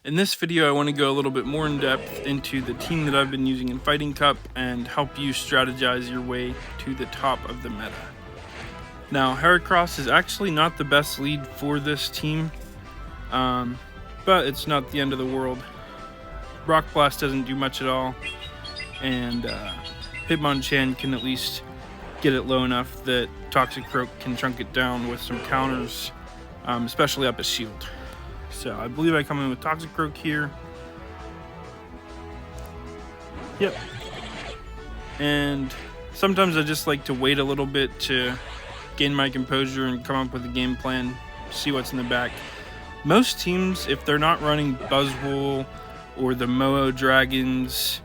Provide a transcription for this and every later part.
In this video, I want to go a little bit more in depth into the team that I've been using in Fighting Cup and help you strategize your way to the top of the meta. Now, Heracross is actually not the best lead for this team, but it's not the end of the world. Rock Blast doesn't do much at all, and Hitmonchan can at least get it low enough that Toxicroak can chunk it down with some counters, especially up a shield. So I believe I come in with Toxicroak here. Yep. And sometimes I just like to wait a little bit to gain my composure and come up with a game plan, see what's in the back. Most teams, if they're not running Buzzwole or the Moho Dragons,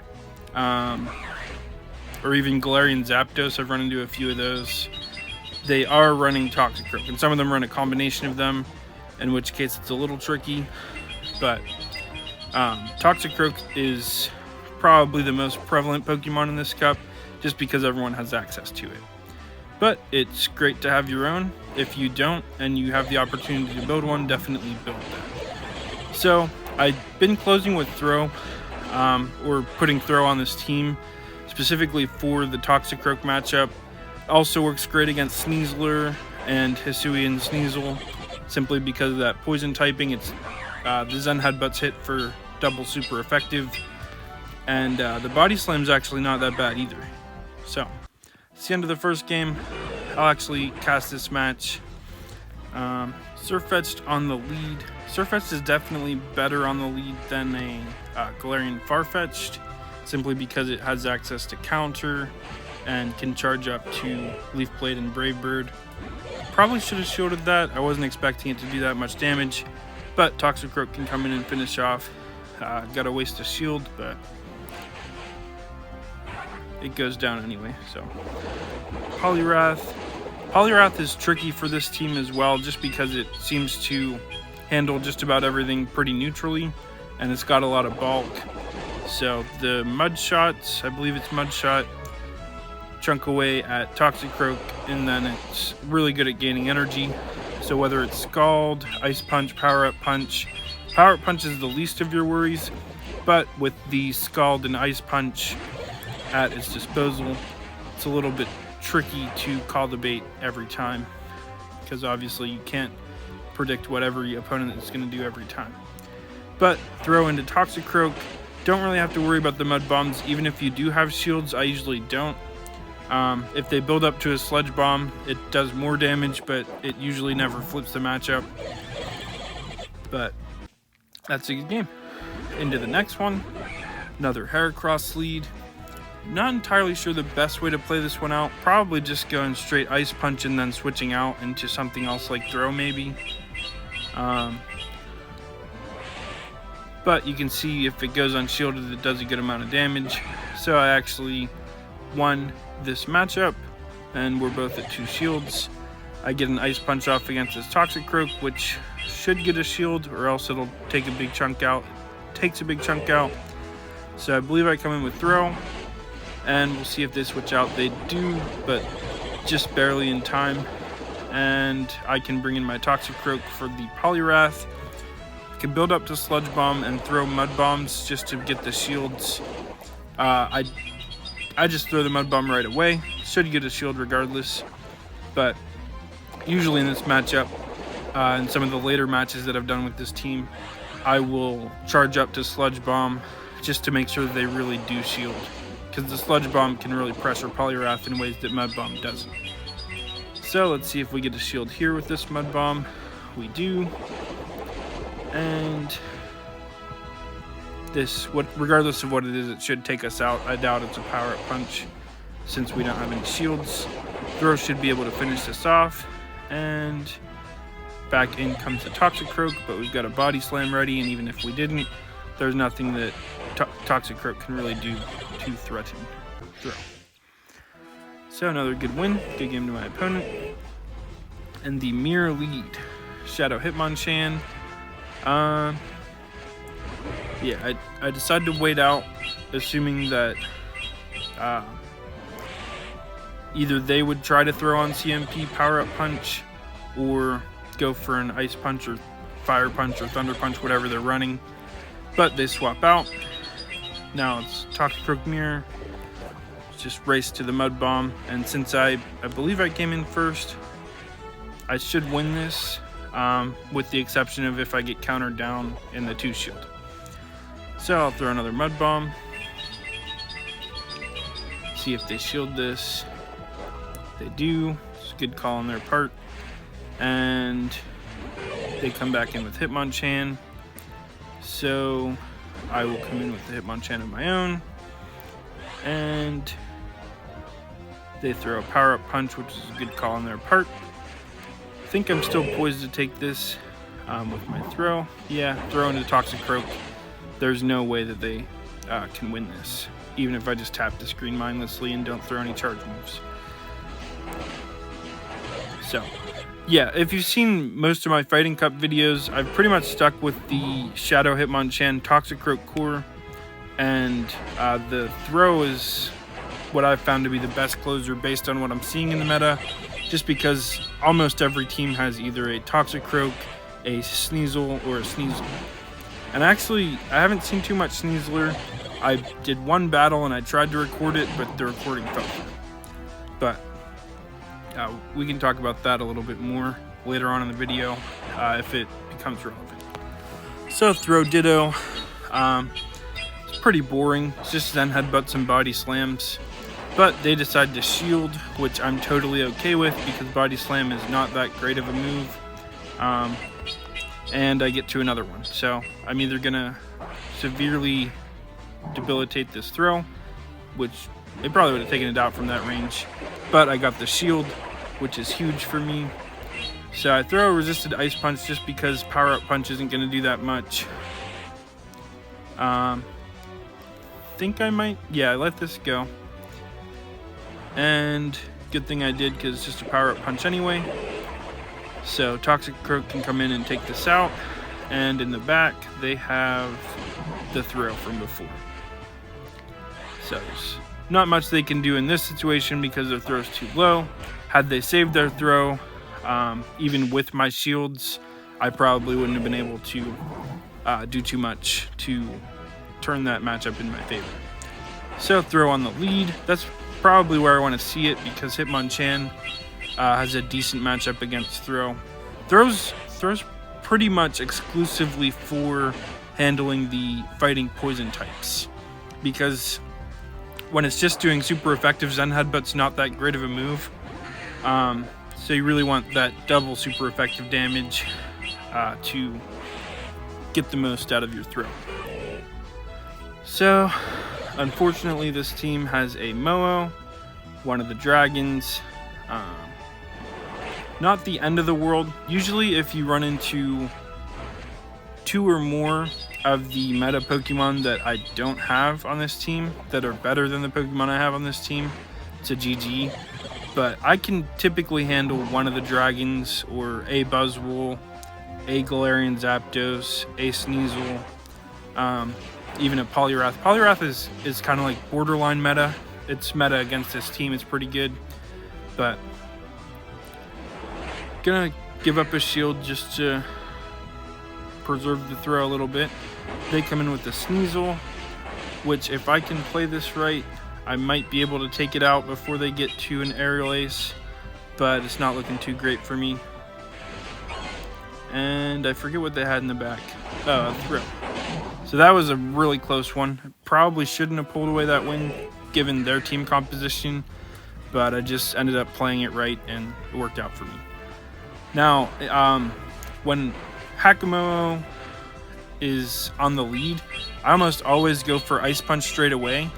or even Galarian Zapdos, I've run into a few of those, they are running Toxicroak. And some of them run a combination of them, in which case it's a little tricky. But Toxicroak is probably the most prevalent Pokemon in this cup, just because everyone has access to it. But it's great to have your own. If you don't, and you have the opportunity to build one, definitely build that. So I've been closing with Throw, or putting Throw on this team, specifically for the Toxicroak matchup. Also works great against Sneasler and Hisuian Sneasel, simply because of that poison typing. It's the Zen Headbutt's hit for double super effective, and the Body Slam's actually not that bad either. So it's the end of the first game. I'll actually cast this match. Surfetch'd on the lead. Surfetch'd is definitely better on the lead than a Galarian Farfetch'd, simply because it has access to counter and can charge up to Leaf Blade and Brave Bird. Probably should have shielded that. I wasn't expecting it to do that much damage, but Toxicroak can come in and finish off. Gotta waste a shield, but it goes down anyway. So Poliwrath is tricky for this team as well, just because it seems to handle just about everything pretty neutrally, and it's got a lot of bulk. So the Mud Shots, I believe it's Mud Shot, chunk away at Toxicroak, and then it's really good at gaining energy. So whether it's Scald, Ice Punch, Power Up Punch is the least of your worries, but with the Scald and Ice Punch at its disposal, it's a little bit tricky to call the bait every time, because obviously you can't predict what every opponent is going to do every time. But throw into Toxicroak, don't really have to worry about the Mud Bombs. Even if you do have shields, I usually don't. If they build up to a Sludge Bomb, it does more damage, but it usually never flips the matchup. But that's a good game. Into the next one, another Heracross lead. Not entirely sure the best way to play this one out. Probably just going straight Ice Punch and then switching out into something else like Throw maybe. But you can see if it goes unshielded, it does a good amount of damage. So I actually won this matchup, and we're both at 2 shields. I get an Ice Punch off against this Toxicroak, which should get a shield, or else it'll take a big chunk out. It takes a big chunk out. So I believe I come in with Throw, and we'll see if they switch out. They do, but just barely in time. And I can bring in my Toxicroak for the Poliwrath. I can build up to Sludge Bomb and throw Mud Bombs just to get the shields. I just throw the Mud Bomb right away. Should get a shield regardless. But usually in this matchup, in some of the later matches that I've done with this team, I will charge up to Sludge Bomb just to make sure that they really do shield, because the Sludge Bomb can really pressure Poliwrath in ways that Mud Bomb doesn't. So let's see if we get a shield here with this Mud Bomb. We do. And this, regardless of what it is, it should take us out. I doubt it's a Power Up Punch, since we don't have any shields. Throw should be able to finish this off, and back in comes the Toxicroak, but we've got a Body Slam ready, and even if we didn't, there's nothing that Toxicroak can really do to threaten Throw. So another good win, good game to my opponent. And the mirror lead, Shadow Hitmonchan. Yeah, I decided to wait out, assuming that either they would try to throw on CMP Power Up Punch, or go for an Ice Punch or Fire Punch or Thunder Punch, whatever they're running. but they swap out. Now it's Toxicroak Mirror. Just race to the Mud Bomb, and since I believe I came in first, I should win this, with the exception of if I get countered down in the 2 shield. So I'll throw another Mud Bomb. See if they shield this. They do. It's a good call on their part. And they come back in with Hitmonchan. So I will come in with the Hitmonchan of my own. And they throw a Power-Up Punch, which is a good call on their part. I think I'm still poised to take this with my throw. Yeah, throw into Toxicroak. There's no way that they can win this, even if I just tap the screen mindlessly and don't throw any charge moves. So, yeah, if you've seen most of my Fighting Cup videos, I've pretty much stuck with the Shadow Hitmonchan Toxicroak core, and the throw is what I've found to be the best closer based on what I'm seeing in the meta, just because almost every team has either a Toxicroak, a Sneasel, or a Sneasel. And actually, I haven't seen too much Sneasler. I did one battle and I tried to record it, but the recording fell through. But we can talk about that a little bit more later on in the video if it becomes relevant. So throw Ditto. It's pretty boring. It's just Zen Headbutts and Body Slams. But they decide to shield, which I'm totally okay with because Body Slam is not that great of a move. And I get to another one. So I'm either going to severely debilitate this throw, which they probably would have taken it out from that range. But I got the shield, which is huge for me. So I throw a resisted Ice Punch just because Power-Up Punch isn't going to do that much. Think I might... Yeah, I let this go. And good thing I did because it's just a Power-Up Punch anyway. So Toxicroak can come in and take this out. And in the back, they have the throw from before. So there's not much they can do in this situation because their throw's too low. Had they saved their throw, even with my shields, I probably wouldn't have been able to do too much to turn that matchup in my favor. So throw on the lead. That's probably where I want to see it because Hitmonchan has a decent matchup against throw. Throw's pretty much exclusively for handling the fighting poison types, because when it's just doing super effective Zen Headbutt's not that great of a move. So you really want that double super effective damage to get the most out of your throw. So unfortunately this team has a Moho, one of the dragons. Not the end of the world. Usually if you run into 2 or more of the meta Pokemon that I don't have on this team that are better than the Pokemon I have on this team, it's a GG. But I can typically handle one of the dragons or a Buzzwole, a Galarian Zapdos, a Sneasel, even a Poliwrath. Poliwrath is kind of like borderline meta. It's meta against this team. It's pretty good. But gonna give up a shield just to preserve the throw a little bit. They come in with the Sneasel, which if I can play this right, I might be able to take it out before they get to an Aerial Ace, but it's not looking too great for me. And I forget what they had in the back. Oh, a throw. So that was a really close one. Probably shouldn't have pulled away that win given their team composition, but I just ended up playing it right and it worked out for me. Now, when Hakamo is on the lead, I almost always go for Ice Punch straight away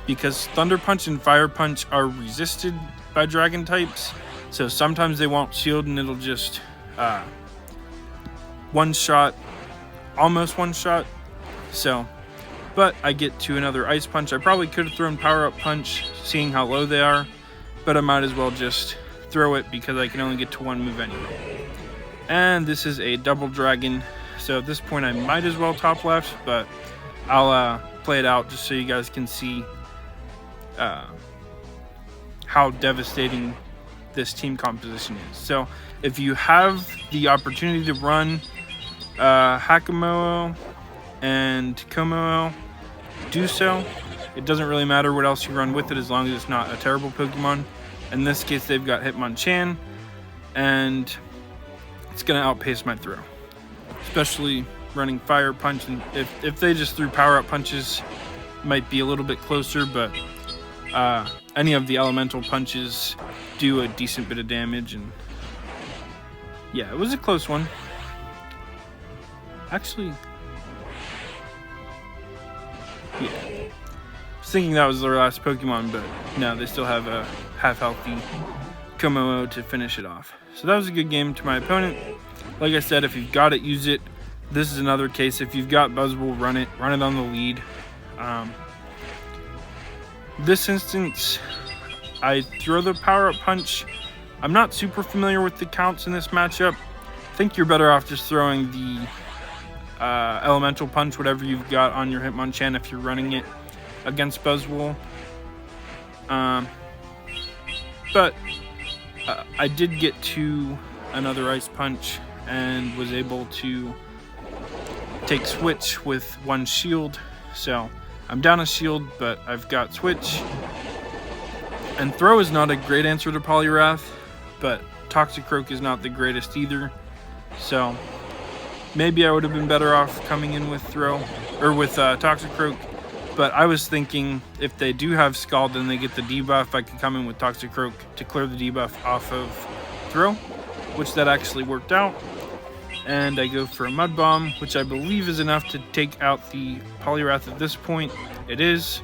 because Thunder Punch and Fire Punch are resisted by Dragon types. So sometimes they won't shield and it'll just one-shot, almost one-shot. So, but I get to another Ice Punch. I probably could have thrown Power-Up Punch, seeing how low they are, but I might as well just throw it because I can only get to one move anyway. And this is a double dragon, so at this point I might as well top left, but I'll play it out just so you guys can see how devastating this team composition is. So if you have the opportunity to run Hakamo and Komodo do so. It doesn't really matter what else you run with it as long as it's not a terrible Pokemon. In this case, they've got Hitmonchan, and it's going to outpace my throw, especially running Fire Punch. And if they just threw Power-Up Punches, might be a little bit closer, but any of the Elemental Punches do a decent bit of damage. And yeah, it was a close one. Actually, yeah. I was thinking that was their last Pokemon, but no, they still have a half-healthy Komodo to finish it off. So that was a good game to my opponent. Like I said, if you've got it, use it. This is another case. If you've got Buzzwole, run it on the lead. This instance, I throw the Power-Up Punch. I'm not super familiar with the counts in this matchup. I think you're better off just throwing the Elemental Punch, whatever you've got on your Hitmonchan if you're running it against Buzzwole. But I did get to another Ice Punch and was able to take Switch with one shield. So I'm down a shield, but I've got Switch. And Throw is not a great answer to Poliwrath, but Toxicroak is not the greatest either. So maybe I would have been better off coming in with Throw, or with Toxicroak. But I was thinking if they do have Scald and they get the debuff, I could come in with Toxicroak to clear the debuff off of Throw, which that actually worked out. And I go for a Mud Bomb, which I believe is enough to take out the Poliwrath at this point. It is.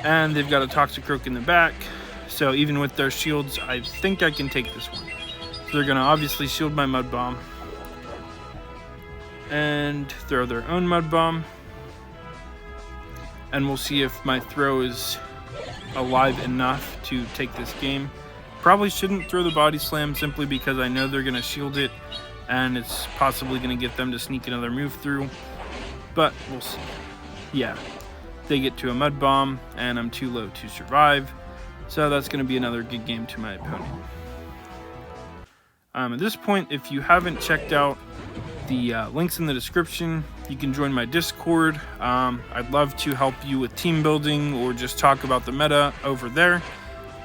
And they've got a Toxicroak in the back. So even with their shields, I think I can take this one. So they're going to obviously shield my Mud Bomb and throw their own Mud Bomb. And we'll see if my throw is alive enough to take this game. Probably shouldn't throw the Body Slam simply because I know they're going to shield it, and it's possibly going to get them to sneak another move through. But we'll see. Yeah, they get to a Mud Bomb, and I'm too low to survive. So that's going to be another good game to my opponent. At this point, if you haven't checked out the links in the description, you can join my Discord. I'd love to help you with team building or just talk about the meta over there.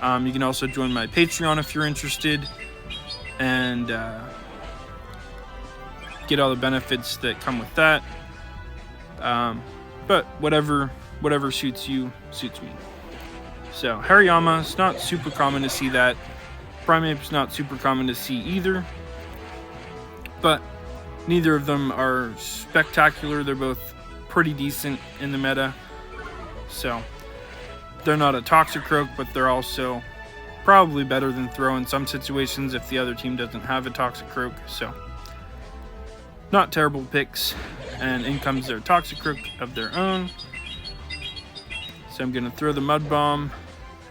You can also join my Patreon if you're interested, and get all the benefits that come with that. But whatever suits you, suits me. So Hariyama, it's not super common to see that. Primeape's not super common to see either. But neither of them are spectacular. They're both pretty decent in the meta. So they're not a Toxicroak, but they're also probably better than Throw in some situations if the other team doesn't have a Toxicroak. So not terrible picks. And in comes their Toxicroak of their own. So I'm going to throw the Mud Bomb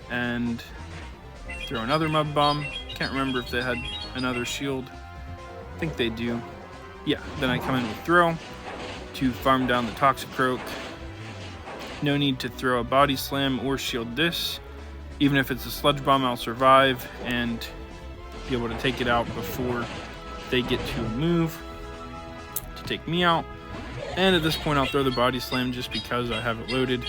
and throw another Mud Bomb. Can't remember if they had another shield. I think they do. Yeah, then I come in with Throw to farm down the Toxicroak. No need to throw a Body Slam or shield this. Even if it's a Sludge Bomb, I'll survive and be able to take it out before they get to a move to take me out. And at this point, I'll throw the Body Slam just because I have it loaded.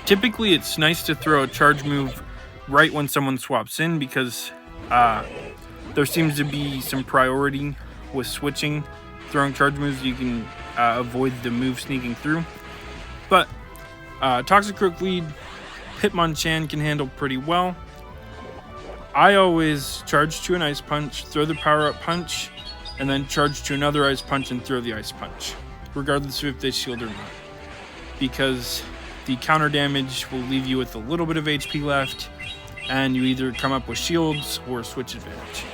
Typically, it's nice to throw a charge move right when someone swaps in because there seems to be some priority with switching. Throwing charge moves, you can avoid the move sneaking through. But Toxicroak lead, Hitmonchan can handle pretty well. I always charge to an Ice Punch, throw the Power-Up Punch, and then charge to another Ice Punch and throw the Ice Punch, regardless of if they shield or not. Because the counter damage will leave you with a little bit of HP left, and you either come up with shields or switch advantage.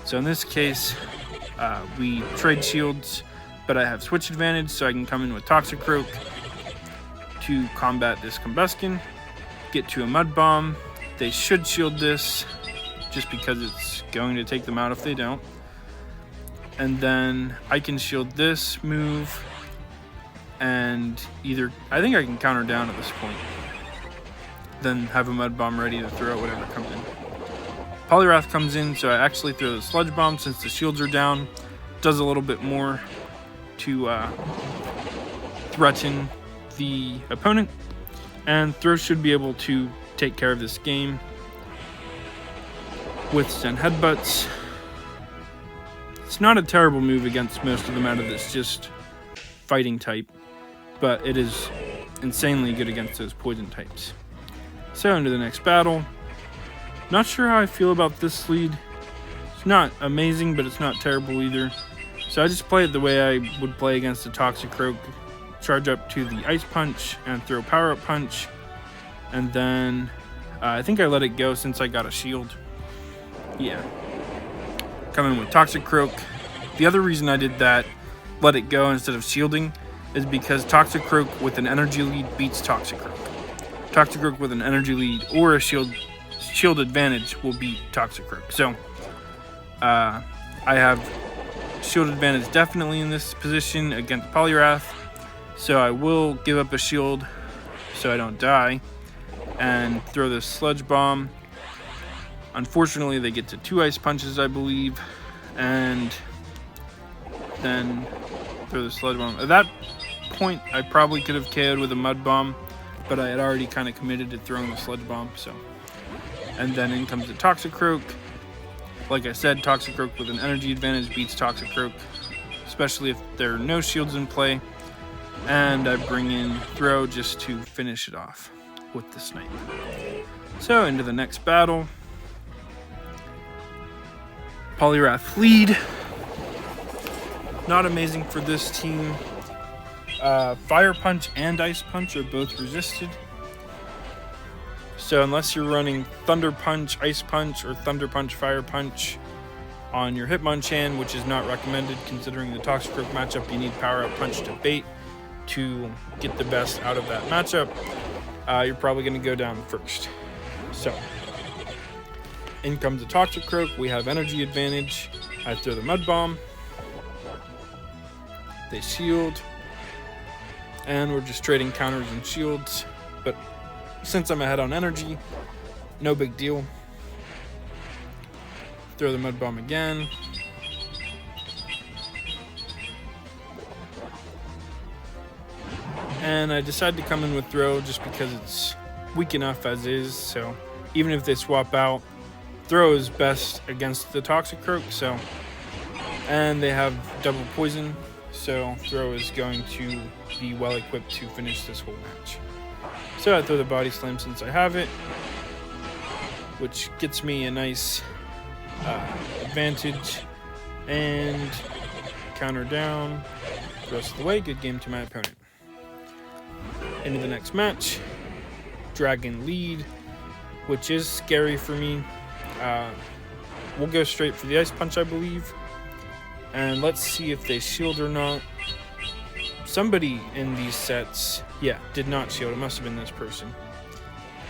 So in this case, we trade shields, but I have switch advantage, so I can come in with Toxicroak to combat this Combuskin, get to a Mud Bomb. They should shield this, just because it's going to take them out if they don't. And then I can shield this move, and I think I can counter down at this point. Then have a Mud Bomb ready to throw out whatever comes in. Poliwrath comes in, so I actually throw the Sludge Bomb since the shields are down. Does a little bit more to threaten the opponent, and Throw should be able to take care of this game. Withstand headbutts. It's not a terrible move against most of the meta that's just fighting type, but it is insanely good against those poison types. So into the next battle. Not sure how I feel about this lead. It's not amazing, but it's not terrible either. So I just play it the way I would play against a Toxicroak. Charge up to the Ice Punch and throw Power Up Punch. And then I think I let it go since I got a shield. Yeah. Come in with Toxicroak. The other reason I did that, let it go instead of shielding, is because Toxicroak with an energy lead beats Toxicroak. Toxicroak with an energy lead or a shield advantage will beat Toxicroak. So I have shield advantage definitely in this position against Poliwrath. So I will give up a shield so I don't die and throw this Sludge Bomb. Unfortunately, they get to 2 Ice Punches, I believe, and then throw the Sludge Bomb. At that point, I probably could have KO'd with a Mud Bomb, but I had already kind of committed to throwing the Sludge Bomb, so. And then in comes the Toxicroak. Like I said, Toxicroak with an energy advantage beats Toxicroak, especially if there are no shields in play. And I bring in Throw just to finish it off with the Snipe. So into the next battle. Poliwrath lead. Not amazing for this team. Fire Punch and Ice Punch are both resisted. So unless you're running Thunder Punch, Ice Punch, or Thunder Punch, Fire Punch on your Hitmonchan, which is not recommended considering the Toxicroak matchup, you need Power Up Punch to bait to get the best out of that matchup. You're probably going to go down first. So, in comes the Toxicroak. We have energy advantage. I throw the Mud Bomb. They shield. And we're just trading counters and shields. But since I'm ahead on energy, no big deal. Throw the Mud Bomb again. And I decided to come in with Throw just because it's weak enough as is. So even if they swap out, Throw is best against the Toxicroak. So, and they have double poison. So Throw is going to be well equipped to finish this whole match. So I throw the Body Slam since I have it, which gets me a nice advantage. And counter down. The rest of the way, good game to my opponent. Into the next match. Dragon lead, which is scary for me. We'll go straight for the Ice Punch, I believe. And let's see if they shield or not. Somebody in these sets, yeah, did not shield. It must have been this person.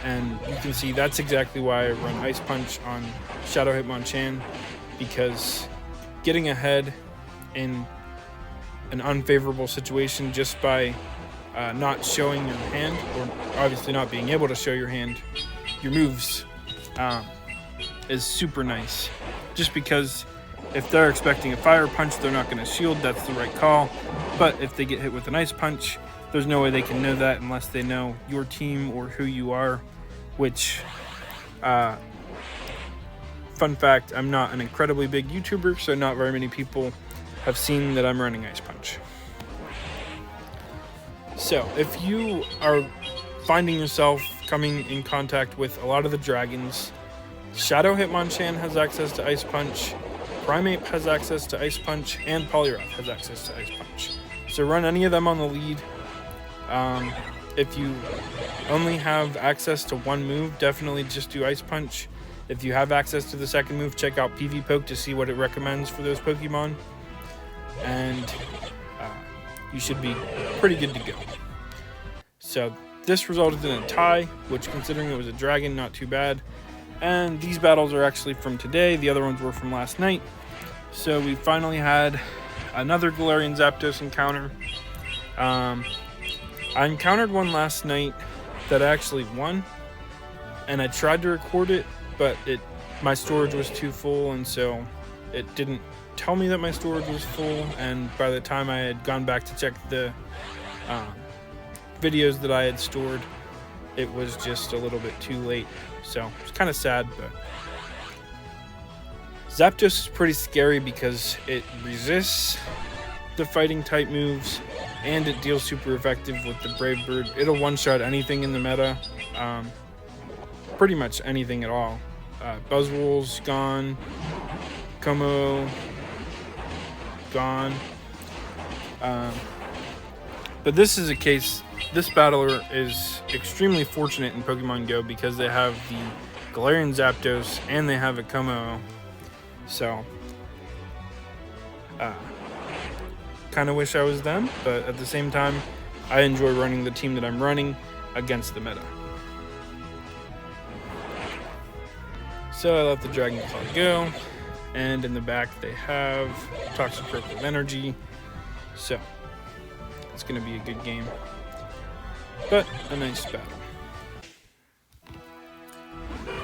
And you can see that's exactly why I run Ice Punch on Shadow Hitmonchan, because getting ahead in an unfavorable situation just by not showing your hand, or obviously not being able to show your hand, your moves, is super nice. Just because if they're expecting a Fire Punch, they're not going to shield. That's the right call. But if they get hit with an Ice Punch, there's no way they can know that unless they know your team or who you are, which, fun fact, I'm not an incredibly big YouTuber, so not very many people have seen that I'm running Ice Punch. So if you are finding yourself coming in contact with a lot of the dragons, Shadow Hitmonchan has access to Ice Punch, Primeape has access to Ice Punch, and Poliwrath has access to Ice Punch. So run any of them on the lead. If you only have access to one move, definitely just do Ice Punch. If you have access to the second move, check out PV Poke to see what it recommends for those Pokemon. And you should be pretty good to go. So this resulted in a tie, which considering it was a dragon, not too bad. And these battles are actually from today. The other ones were from last night. So we finally had another Galarian Zapdos encounter. I encountered one last night that I actually won. And I tried to record it, but my storage was too full, and so it didn't tell me that my storage was full. And by the time I had gone back to check the videos that I had stored. It was just a little bit too late, so it's kind of sad. But Zapdos is pretty scary because it resists the fighting type moves and it deals super effective with the Brave Bird. It'll one-shot anything in the meta, pretty much anything at all. Buzzwole's gone, Como gone, but this is a case. This battler is extremely fortunate in Pokemon Go because they have the Galarian Zapdos and they have a Como. So, kind of wish I was them, but at the same time, I enjoy running the team that I'm running against the meta. So I let the Dragon Claw go, and in the back they have Toxicroak with energy. So, it's going to be a good game. But a nice battle.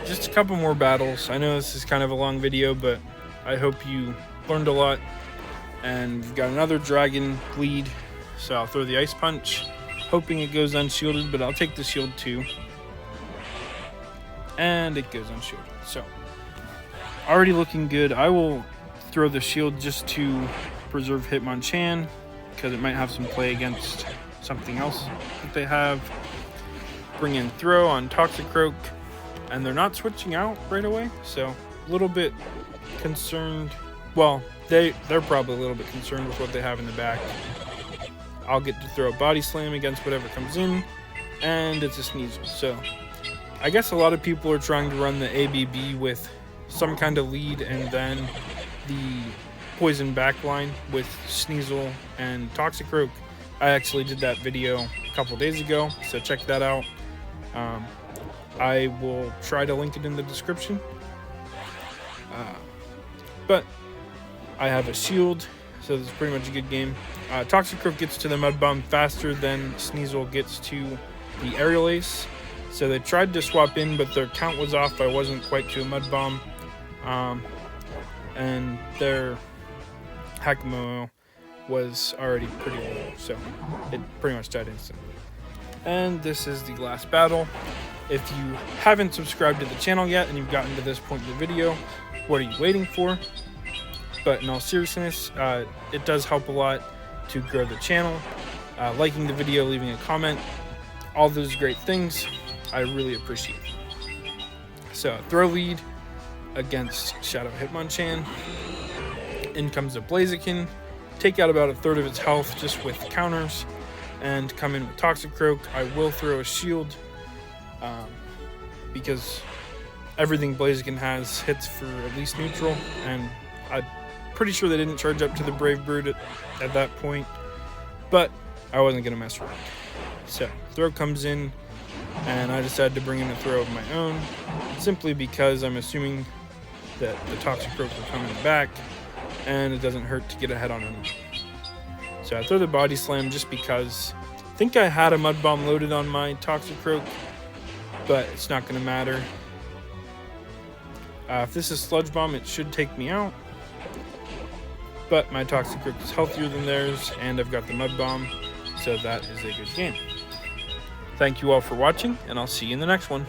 Just a couple more battles. I know this is kind of a long video, but I hope you learned a lot. And we've got another dragon bleed, so I'll throw the Ice Punch, hoping it goes unshielded, but I'll take the shield too. And it goes unshielded. So, already looking good. I will throw the shield just to preserve Hitmonchan, because it might have some play against something else that they have. Bring in throw on Toxicroak, and they're not switching out right away, so a little bit concerned. Well, they're probably a little bit concerned with what they have in the back. I'll get to throw a Body Slam against whatever comes in, and it's a Sneasel. So I guess a lot of people are trying to run the ABB with some kind of lead and then the poison backline with Sneasel and Toxicroak. I actually did that video a couple days ago, so check that out. I will try to link it in the description. But I have a shield, so this is pretty much a good game. Toxicroak gets to the Mud Bomb faster than Sneasel gets to the Aerial Ace. So they tried to swap in, but their count was off. I wasn't quite to a Mud Bomb. And their Hakamo was already pretty low, so it pretty much died instantly. And this is the last battle. If you haven't subscribed to the channel yet and you've gotten to this point in the video, what are you waiting for? But in all seriousness, it does help a lot to grow the channel. Liking the video, leaving a comment, all those great things, I really appreciate. So, throw lead against Shadow Hitmonchan. In comes a Blaziken. Take out about a third of its health just with counters, and come in with Toxicroak. I will throw a shield because everything Blaziken has hits for at least neutral, and I'm pretty sure they didn't charge up to the Brave Bird at that point, but I wasn't going to mess around. So, throw comes in, and I decided to bring in a throw of my own, simply because I'm assuming that the Toxicroak will come in the back, and it doesn't hurt to get ahead on him. So I throw the Body Slam just because I think I had a Mud Bomb loaded on my Toxicroak, but it's not going to matter. If this is Sludge Bomb, it should take me out, but my Toxicroak is healthier than theirs, and I've got the Mud Bomb, so that is a good game. Thank you all for watching, and I'll see you in the next one.